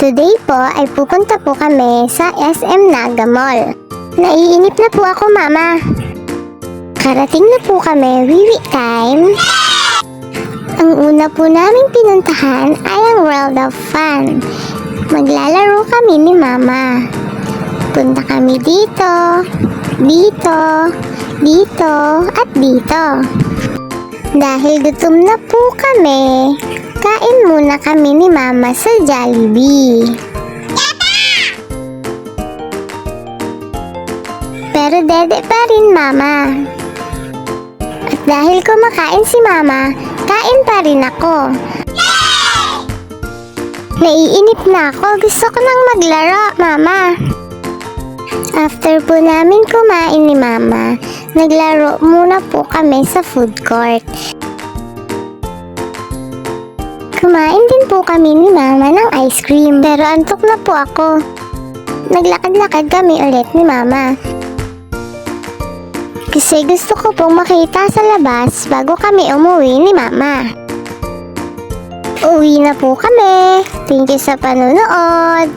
Today po ay pupunta po kami sa SM Naga Mall. Naiinip na po ako, Mama. Karating na po kami, wiwi time. Ang una po naming pinuntahan ay ang World of Fun. Maglalaro kami ni Mama. Punta kami dito, dito, dito, at dito. Dahil gutom na po kami, kain muna kami ni Mama sa Jollibee. Pero dede pa rin, Mama. At dahil kumakain si Mama, kain pa rin ako. Naiinip na ako. Gusto ko nang maglaro, Mama. After po namin kumain ni Mama, naglaro muna po kami sa food court. Kumain din po kami ni Mama ng ice cream. Pero antok na po ako. Naglakad-lakad kami ulit ni Mama. Kasi gusto ko pong makita sa labas bago kami umuwi ni Mama. Uwi na po kami. Thank you sa panonood.